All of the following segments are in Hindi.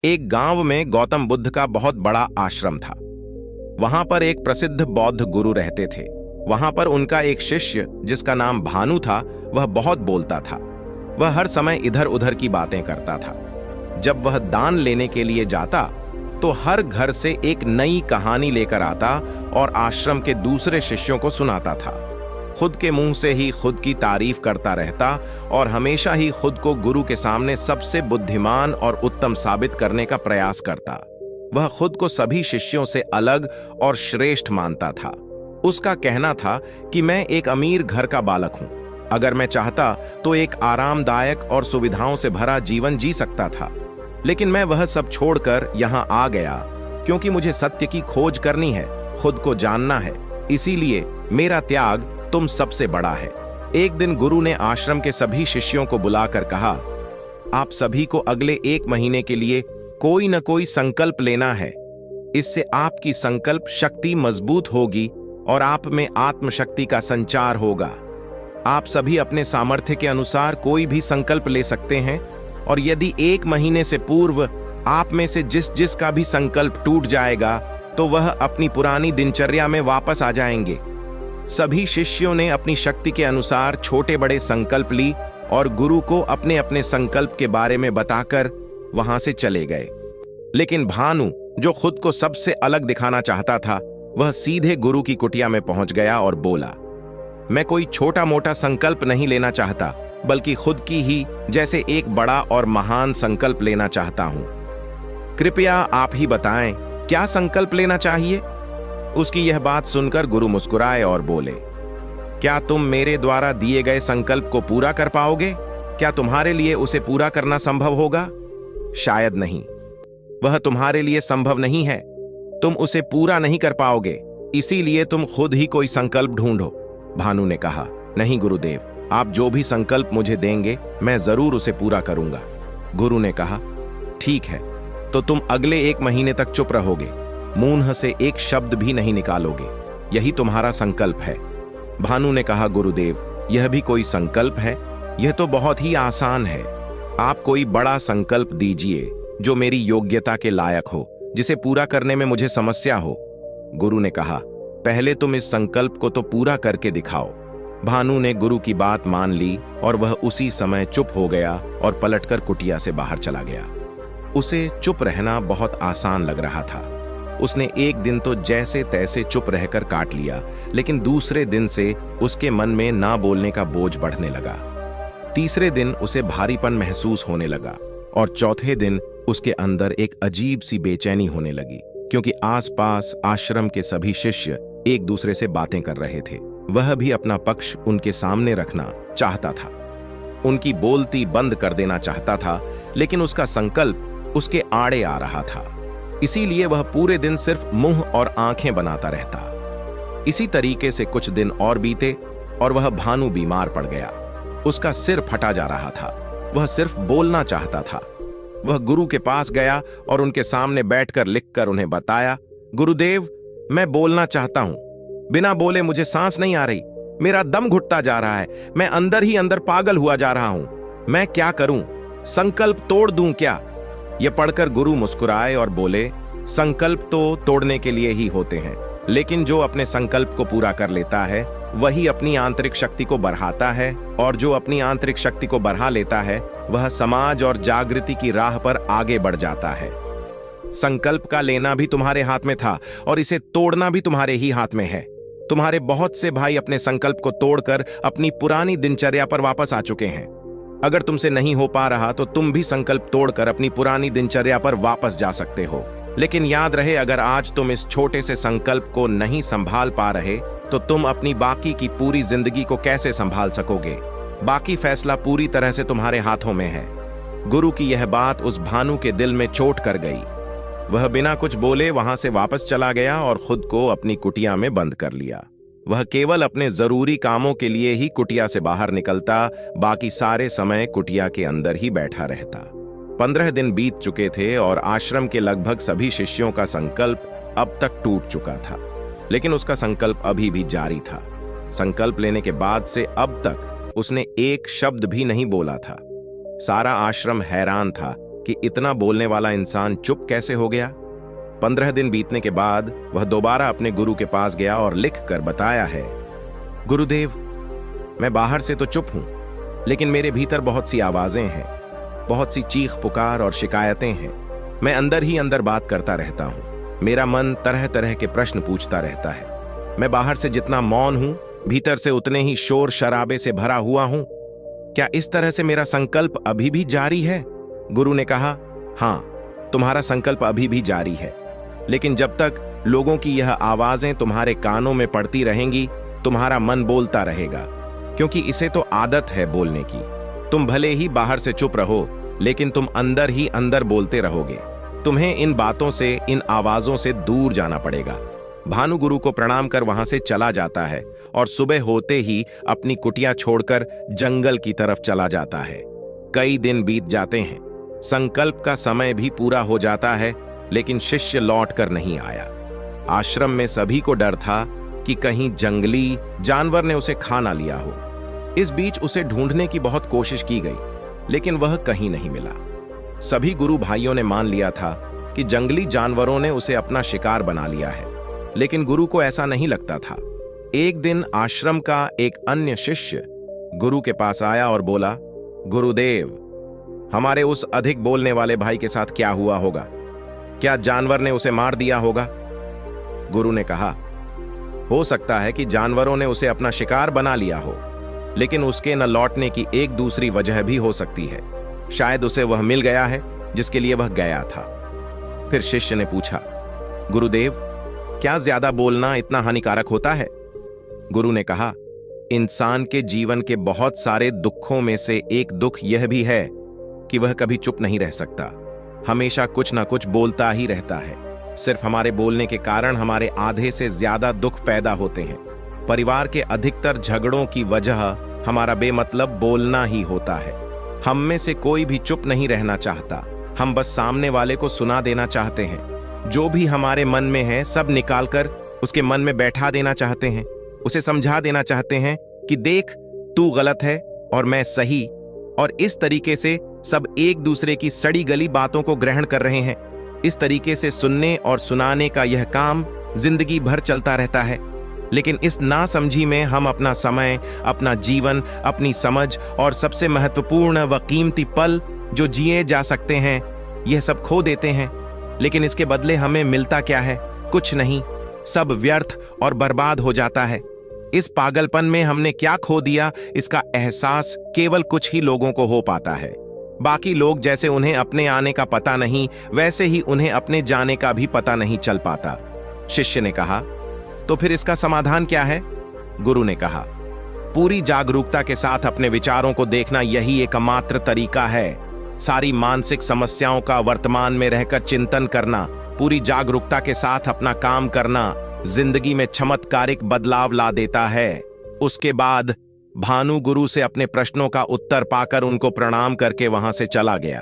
एक गांव में गौतम बुद्ध का बहुत बड़ा आश्रम था। वहां पर एक प्रसिद्ध बौद्ध गुरु रहते थे। वहां पर उनका एक शिष्य जिसका नाम भानु था, वह बहुत बोलता था। वह हर समय इधर उधर की बातें करता था। जब वह दान लेने के लिए जाता तो हर घर से एक नई कहानी लेकर आता और आश्रम के दूसरे शिष्यों को सुनाता था। खुद के मुंह से ही खुद की तारीफ करता रहता और हमेशा ही खुद को गुरु के सामने सबसे बुद्धिमान और उत्तम साबित करने का प्रयास करता। वह खुद को सभी शिष्यों से अलग और श्रेष्ठ मानता था। उसका कहना था कि मैं एक अमीर घर का बालक हूं। अगर मैं चाहता तो एक आरामदायक और सुविधाओं से भरा जीवन जी सकता था, लेकिन मैं वह सब छोड़कर यहां आ गया क्योंकि मुझे सत्य की खोज करनी है, खुद को जानना है। इसीलिए मेरा त्याग तुम सबसे बड़ा है। एक दिन गुरु ने आश्रम के सभी शिष्यों को बुलाकर कहा, आप सभी को अगले 1 महीने के लिए कोई न कोई संकल्प लेना है। इससे आपकी संकल्प शक्ति मजबूत होगी और आप में आत्मशक्ति का संचार होगा। आप सभी अपने सामर्थ्य के अनुसार कोई भी संकल्प ले सकते हैं और यदि 1 महीने से पूर्व आप में से जिस का भी संकल्प टूट जाएगा तो वह अपनी पुरानी दिनचर्या में वापस आ जाएंगे। सभी शिष्यों ने अपनी शक्ति के अनुसार छोटे बड़े संकल्प ली और गुरु को अपने अपने संकल्प के बारे में बताकर वहां से चले गए। लेकिन भानु, जो खुद को सबसे अलग दिखाना चाहता था, वह सीधे गुरु की कुटिया में पहुंच गया और बोला, मैं कोई छोटा मोटा संकल्प नहीं लेना चाहता, बल्कि खुद की ही जैसे एक बड़ा और महान संकल्प लेना चाहता हूं। कृपया आप ही बताएं, क्या संकल्प लेना चाहिए? उसकी यह बात सुनकर गुरु मुस्कुराए और बोले, क्या तुम मेरे द्वारा दिए गए संकल्प को पूरा कर पाओगे? क्या तुम्हारे लिए उसे पूरा करना संभव होगा? शायद नहीं। वह तुम्हारे लिए संभव नहीं है। तुम उसे पूरा नहीं कर पाओगे, इसीलिए तुम खुद ही कोई संकल्प ढूंढो। भानु ने कहा, नहीं गुरुदेव, आप जो भी संकल्प मुझे देंगे मैं जरूर उसे पूरा करूंगा। गुरु ने कहा, ठीक है, तो तुम अगले 1 महीने तक चुप रहोगे, मुंह से एक शब्द भी नहीं निकालोगे। यही तुम्हारा संकल्प है। भानु ने कहा, गुरुदेव, यह भी कोई संकल्प है? यह तो बहुत ही आसान है। आप कोई बड़ा संकल्प दीजिए जो मेरी योग्यता के लायक हो, जिसे पूरा करने में मुझे समस्या हो। गुरु ने कहा, पहले तुम इस संकल्प को तो पूरा करके दिखाओ। भानु ने गुरु की बात मान ली और वह उसी समय चुप हो गया और पलटकर कुटिया से बाहर चला गया। उसे चुप रहना बहुत आसान लग रहा था। उसने एक दिन तो जैसे तैसे चुप रहकर काट लिया, लेकिन दूसरे दिन से उसके मन में ना बोलने का बोझ बढ़ने लगा। तीसरे दिन उसे भारीपन महसूस होने लगा और चौथे दिन उसके अंदर एक अजीब सी बेचैनी होने लगी, क्योंकि आसपास आश्रम के सभी शिष्य एक दूसरे से बातें कर रहे थे। वह भी अपना पक्ष उनके सामने रखना चाहता था, उनकी बोलती बंद कर देना चाहता था, लेकिन उसका संकल्प उसके आड़े आ रहा था। इसीलिए वह पूरे दिन सिर्फ मुंह और आंखें बनाता रहता। इसी तरीके से कुछ दिन और बीते और वह भानु बीमार पड़ गया। उसका सिर फटा जा रहा था। वह सिर्फ बोलना चाहता था। वह गुरु के पास गया और उनके सामने बैठकर लिखकर उन्हें बताया, गुरुदेव, मैं बोलना चाहता हूं। बिना बोले मुझे सांस नहीं आ रही। मेरा दम घुटता जा रहा है। मैं अंदर ही अंदर पागल हुआ जा रहा हूं। मैं क्या करूं? संकल्प तोड़ दूं क्या? यह पढ़कर गुरु मुस्कुराए और बोले, संकल्प तो तोड़ने के लिए ही होते हैं, लेकिन जो अपने संकल्प को पूरा कर लेता है वही अपनी आंतरिक शक्ति को बढ़ाता है, और जो अपनी आंतरिक शक्ति को बढ़ा लेता है वह समाज और जागृति की राह पर आगे बढ़ जाता है। संकल्प का लेना भी तुम्हारे हाथ में था और इसे तोड़ना भी तुम्हारे ही हाथ में है। तुम्हारे बहुत से भाई अपने संकल्प को तोड़कर अपनी पुरानी दिनचर्या पर वापस आ चुके हैं। अगर तुमसे नहीं हो पा रहा तो तुम भी संकल्प तोड़कर अपनी पुरानी दिनचर्या पर वापस जा सकते हो। लेकिन याद रहे, अगर आज तुम इस छोटे से संकल्प को नहीं संभाल पा रहे तो तुम अपनी बाकी की पूरी जिंदगी को कैसे संभाल सकोगे? बाकी फैसला पूरी तरह से तुम्हारे हाथों में है। गुरु की यह बात उस भानु के दिल में चोट कर गई। वह बिना कुछ बोले वहां से वापस चला गया और खुद को अपनी कुटिया में बंद कर लिया। वह केवल अपने जरूरी कामों के लिए ही कुटिया से बाहर निकलता, बाकी सारे समय कुटिया के अंदर ही बैठा रहता। 15 दिन बीत चुके थे और आश्रम के लगभग सभी शिष्यों का संकल्प अब तक टूट चुका था, लेकिन उसका संकल्प अभी भी जारी था। संकल्प लेने के बाद से अब तक उसने एक शब्द भी नहीं बोला था। सारा आश्रम हैरान था कि इतना बोलने वाला इंसान चुप कैसे हो गया। 15 दिन बीतने के बाद वह दोबारा अपने गुरु के पास गया और लिख कर बताया है, गुरुदेव, मैं बाहर से तो चुप हूं, लेकिन मेरे भीतर बहुत सी आवाजें हैं, बहुत सी चीख पुकार और शिकायतें हैं। मैं अंदर ही अंदर बात करता रहता हूं। मेरा मन तरह तरह के प्रश्न पूछता रहता है। मैं बाहर से जितना मौन हूं, भीतर से उतने ही शोर शराबे से भरा हुआ हूं। क्या इस तरह से मेरा संकल्प अभी भी जारी है? गुरु ने कहा, हां, तुम्हारा संकल्प अभी भी जारी है, लेकिन जब तक लोगों की यह आवाजें तुम्हारे कानों में पड़ती रहेंगी, तुम्हारा मन बोलता रहेगा, क्योंकि इसे तो आदत है बोलने की। तुम भले ही बाहर से चुप रहो, लेकिन तुम अंदर ही अंदर बोलते रहोगे। तुम्हें इन बातों से, इन आवाजों से दूर जाना पड़ेगा। भानु गुरु को प्रणाम कर वहां से चला जाता है और सुबह होते ही अपनी कुटिया छोड़कर जंगल की तरफ चला जाता है। कई दिन बीत जाते हैं, संकल्प का समय भी पूरा हो जाता है, लेकिन शिष्य लौट कर नहीं आया। आश्रम में सभी को डर था कि कहीं जंगली जानवर ने उसे खा ना लिया हो। इस बीच उसे ढूंढने की बहुत कोशिश की गई, लेकिन वह कहीं नहीं मिला। सभी गुरु भाइयों ने मान लिया था कि जंगली जानवरों ने उसे अपना शिकार बना लिया है, लेकिन गुरु को ऐसा नहीं लगता था। एक दिन आश्रम का एक अन्य शिष्य गुरु के पास आया और बोला, गुरुदेव, हमारे उस अधिक बोलने वाले भाई के साथ क्या हुआ होगा? क्या जानवर ने उसे मार दिया होगा? गुरु ने कहा, हो सकता है कि जानवरों ने उसे अपना शिकार बना लिया हो, लेकिन उसके न लौटने की एक दूसरी वजह भी हो सकती है। शायद उसे वह मिल गया है जिसके लिए वह गया था। फिर शिष्य ने पूछा, गुरुदेव, क्या ज्यादा बोलना इतना हानिकारक होता है? गुरु ने कहा, इंसान के जीवन के बहुत सारे दुखों में से एक दुख यह भी है कि वह कभी चुप नहीं रह सकता, हमेशा कुछ ना कुछ बोलता ही रहता है। सिर्फ हमारे बोलने के कारण हमारे आधे से ज्यादा दुख पैदा होते हैं। परिवार के अधिकतर झगड़ों की वजह हमारा बेमतलब बोलना ही होता है। हम में से कोई भी चुप नहीं रहना चाहता, हम बस सामने वाले को सुना देना चाहते हैं। जो भी हमारे मन में है सब निकालकर उसके मन में बैठा देना चाहते हैं। उसे समझा देना चाहते हैं कि देख, तू गलत है और मैं सही, और इस तरीके से सब एक दूसरे की सड़ी गली बातों को ग्रहण कर रहे हैं। इस तरीके से सुनने और सुनाने का यह काम जिंदगी भर चलता रहता है, लेकिन इस नासमझी में हम अपना समय, अपना जीवन, अपनी समझ और सबसे महत्वपूर्ण व कीमती पल जो जिए जा सकते हैं, यह सब खो देते हैं। लेकिन इसके बदले हमें मिलता क्या है? कुछ नहीं, सब व्यर्थ और बर्बाद हो जाता है। इस पागलपन में हमने क्या खो दिया, इसका एहसास केवल कुछ ही लोगों को हो पाता है। बाकी लोग जैसे उन्हें अपने आने का पता नहीं, वैसे ही उन्हें अपने जाने का भी पता नहीं चल पाता। शिष्य ने कहा, तो फिर इसका समाधान क्या है? गुरु ने कहा, पूरी जागरूकता के साथ अपने विचारों को देखना यही एकमात्र तरीका है। सारी मानसिक समस्याओं का वर्तमान में रहकर चिंतन करना, पूरी जागरूकता के साथ अपना काम करना जिंदगी में चमत्कारिक बदलाव ला देता है। उसके बाद भानु गुरु से अपने प्रश्नों का उत्तर पाकर उनको प्रणाम करके वहां से चला गया।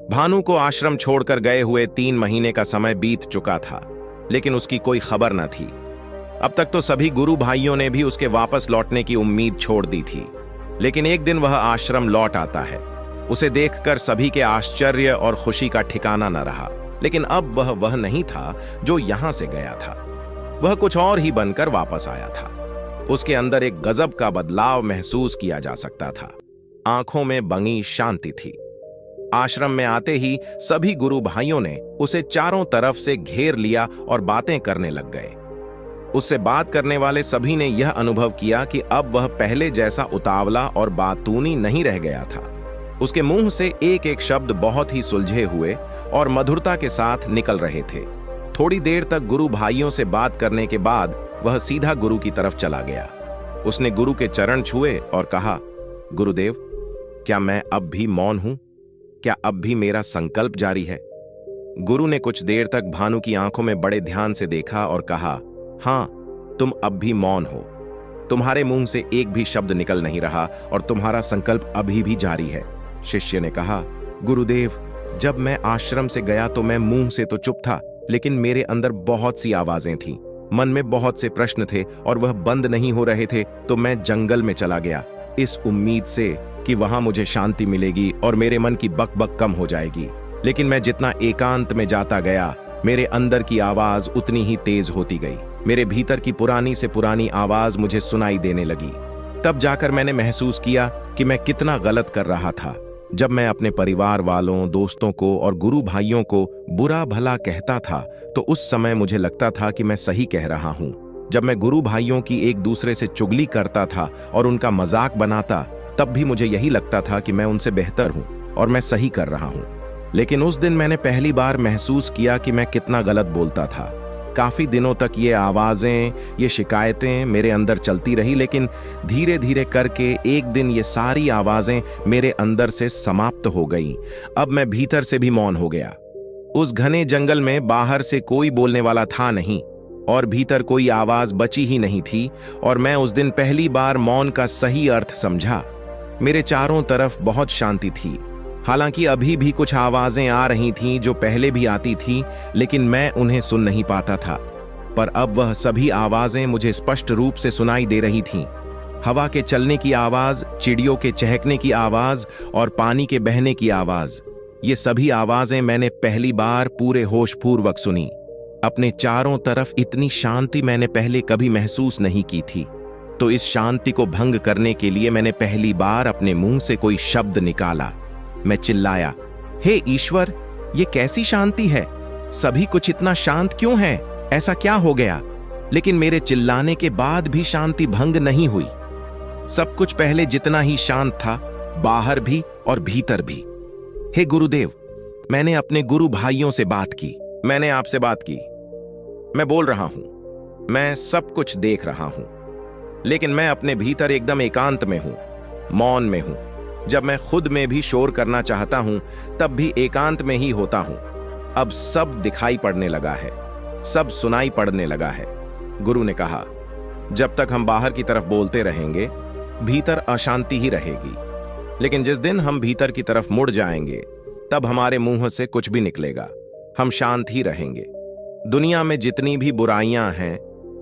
भानु को आश्रम छोड़कर गए हुए 3 महीने का समय बीत चुका था, लेकिन उसकी कोई खबर न थी। अब तक तो सभी गुरु भाइयों ने भी उसके वापस लौटने की उम्मीद छोड़ दी थी, लेकिन एक दिन वह आश्रम लौट आता है। उसे देखकर सभी के आश्चर्य और खुशी का ठिकाना न रहा, लेकिन अब वह नहीं था जो यहां से गया था। वह कुछ और ही बनकर वापस आया था। उसके अंदर एक गजब का बदलाव महसूस किया जा सकता था। आंखों में बंगी शांति थी। आश्रम में आते ही सभी गुरु भाइयों ने उसे चारों तरफ से घेर लिया और बातें करने लग गए। उससे बात करने वाले सभी ने यह अनुभव किया कि अब वह पहले जैसा उतावला और बातूनी नहीं रह गया था। उसके मुंह से एक एक शब्द बहुत ही सुलझे हुए और मधुरता के साथ निकल रहे थे। थोड़ी देर तक गुरु भाइयों से बात करने के बाद वह सीधा गुरु की तरफ चला गया। उसने गुरु के चरण छुए और कहा, गुरुदेव, क्या मैं अब भी मौन हूं? क्या अब भी मेरा संकल्प जारी है? गुरु ने कुछ देर तक भानु की आंखों में बड़े ध्यान से देखा और कहा, हां, तुम अब भी मौन हो। तुम्हारे मुंह से एक भी शब्द निकल नहीं रहा और तुम्हारा संकल्प अभी भी जारी है। शिष्य ने कहा, गुरुदेव, जब मैं आश्रम से गया तो मैं मुंह से तो चुप था, लेकिन मेरे अंदर बहुत सी आवाजें थीं। मन में बहुत से प्रश्न थे और वह बंद नहीं हो रहे थे, तो मैं जंगल में चला गया, इस उम्मीद से कि वहां मुझे शांति मिलेगी और मेरे मन की बकबक कम हो जाएगी। लेकिन मैं जितना एकांत में जाता गया, मेरे अंदर की आवाज उतनी ही तेज होती गई। मेरे भीतर की पुरानी से पुरानी आवाज मुझे सुनाई देने लगी। तब जाकर मैंने महसूस किया कि मैं कितना गलत कर रहा था। जब मैं अपने परिवार वालों, दोस्तों को और गुरु भाइयों को बुरा भला कहता था, तो उस समय मुझे लगता था कि मैं सही कह रहा हूं। जब मैं गुरु भाइयों की एक दूसरे से चुगली करता था और उनका मजाक बनाता, तब भी मुझे यही लगता था कि मैं उनसे बेहतर हूं और मैं सही कर रहा हूं। लेकिन उस दिन मैंने पहली बार महसूस किया कि मैं कितना गलत बोलता था। काफी दिनों तक ये आवाजें, ये शिकायतें मेरे अंदर चलती रही, लेकिन धीरे धीरे करके एक दिन ये सारी आवाजें मेरे अंदर से समाप्त हो गईं। अब मैं भीतर से भी मौन हो गया। उस घने जंगल में बाहर से कोई बोलने वाला था नहीं और भीतर कोई आवाज बची ही नहीं थी, और मैं उस दिन पहली बार मौन का सही अर्थ समझा। मेरे चारों तरफ बहुत शांति थी। हालांकि अभी भी कुछ आवाजें आ रही थीं जो पहले भी आती थीं, लेकिन मैं उन्हें सुन नहीं पाता था। पर अब वह सभी आवाजें मुझे स्पष्ट रूप से सुनाई दे रही थीं। हवा के चलने की आवाज, चिड़ियों के चहकने की आवाज और पानी के बहने की आवाज, ये सभी आवाजें मैंने पहली बार पूरे होशपूर्वक सुनी। अपने चारों तरफ इतनी शांति मैंने पहले कभी महसूस नहीं की थी। तो इस शांति को भंग करने के लिए मैंने पहली बार अपने मुंह से कोई शब्द निकाला। मैं चिल्लाया, हे ईश्वर, ये कैसी शांति है? सभी कुछ इतना शांत क्यों है? ऐसा क्या हो गया? लेकिन मेरे चिल्लाने के बाद भी शांति भंग नहीं हुई। सब कुछ पहले जितना ही शांत था, बाहर भी और भीतर भी। हे गुरुदेव, मैंने अपने गुरु भाइयों से बात की। मैंने आपसे बात की। मैं बोल रहा हूं, मैं सब कुछ देख रहा हूं, लेकिन मैं अपने भीतर एकदम एकांत में हूं, मौन में हूं। जब मैं खुद में भी शोर करना चाहता हूं, तब भी एकांत में ही होता हूं। अब सब दिखाई पड़ने लगा है, सब सुनाई पड़ने लगा है। गुरु ने कहा, जब तक हम बाहर की तरफ बोलते रहेंगे, भीतर अशांति ही रहेगी। लेकिन जिस दिन हम भीतर की तरफ मुड़ जाएंगे, तब हमारे मुंह से कुछ भी निकलेगा। हम शांत ही रहेंगे। दुनिया में जितनी भी बुराइयां हैं,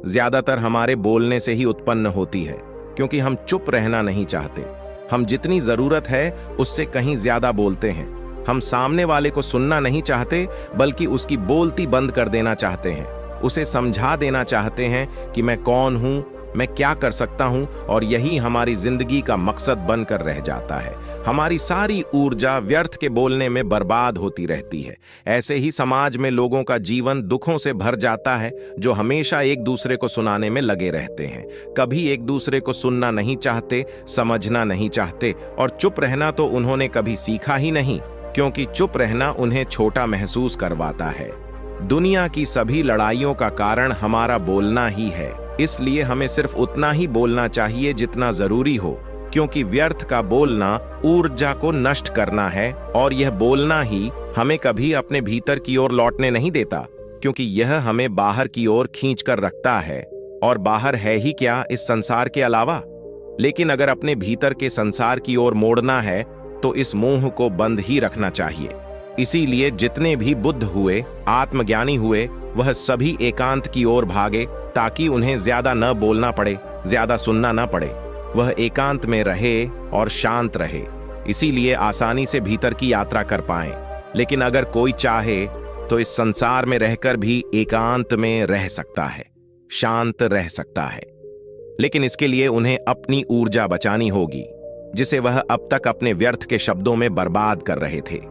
ज्यादातर हमारे बोलने से ही उत्पन्न होती है, क्योंकि हम चुप रहना नहीं चाहते। हम जितनी जरूरत है उससे कहीं ज्यादा बोलते हैं। हम सामने वाले को सुनना नहीं चाहते, बल्कि उसकी बोलती बंद कर देना चाहते हैं। उसे समझा देना चाहते हैं कि मैं कौन हूं, मैं क्या कर सकता हूं, और यही हमारी जिंदगी का मकसद बनकर रह जाता है। हमारी सारी ऊर्जा व्यर्थ के बोलने में बर्बाद होती रहती है। ऐसे ही समाज में लोगों का जीवन दुखों से भर जाता है, जो हमेशा एक दूसरे को सुनाने में लगे रहते हैं। कभी एक दूसरे को सुनना नहीं चाहते, समझना नहीं चाहते, और चुप रहना तो उन्होंने कभी सीखा ही नहीं, क्योंकि चुप रहना उन्हें छोटा महसूस करवाता है। दुनिया की सभी लड़ाइयों का कारण हमारा बोलना ही है। इसलिए हमें सिर्फ उतना ही बोलना चाहिए जितना जरूरी हो, क्योंकि व्यर्थ का बोलना ऊर्जा को नष्ट करना है, और यह बोलना ही हमें कभी अपने भीतर की ओर लौटने नहीं देता, क्योंकि यह हमें बाहर की ओर खींच कर रखता है। और बाहर है ही क्या इस संसार के अलावा? लेकिन अगर अपने भीतर के संसार की ओर मोड़ना है, तो इस मुंह को बंद ही रखना चाहिए। इसीलिए जितने भी बुद्ध हुए, आत्मज्ञानी हुए, वह सभी एकांत की ओर भागे, ताकि उन्हें ज्यादा न बोलना पड़े, ज्यादा सुनना न पड़े। वह एकांत में रहे और शांत रहे, इसीलिए आसानी से भीतर की यात्रा कर पाएं। लेकिन अगर कोई चाहे तो इस संसार में रहकर भी एकांत में रह सकता है, शांत रह सकता है। लेकिन इसके लिए उन्हें अपनी ऊर्जा बचानी होगी, जिसे वह अब तक अपने व्यर्थ के शब्दों में बर्बाद कर रहे थे।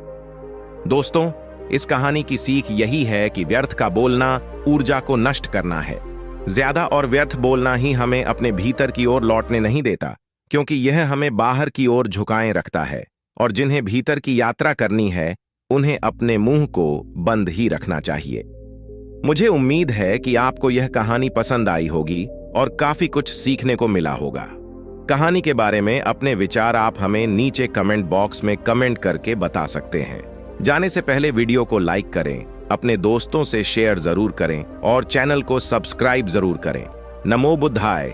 दोस्तों, इस कहानी की सीख यही है कि व्यर्थ का बोलना ऊर्जा को नष्ट करना है। ज्यादा और व्यर्थ बोलना ही हमें अपने भीतर की ओर लौटने नहीं देता, क्योंकि यह हमें बाहर की ओर झुकाए रखता है। और जिन्हें भीतर की यात्रा करनी है, उन्हें अपने मुंह को बंद ही रखना चाहिए। मुझे उम्मीद है कि आपको यह कहानी पसंद आई होगी और काफी कुछ सीखने को मिला होगा। कहानी के बारे में अपने विचार आप हमें नीचे कमेंट बॉक्स में कमेंट करके बता सकते हैं। जाने से पहले वीडियो को लाइक करें, अपने दोस्तों से शेयर जरूर करें और चैनल को सब्सक्राइब जरूर करें। नमो बुद्धाय।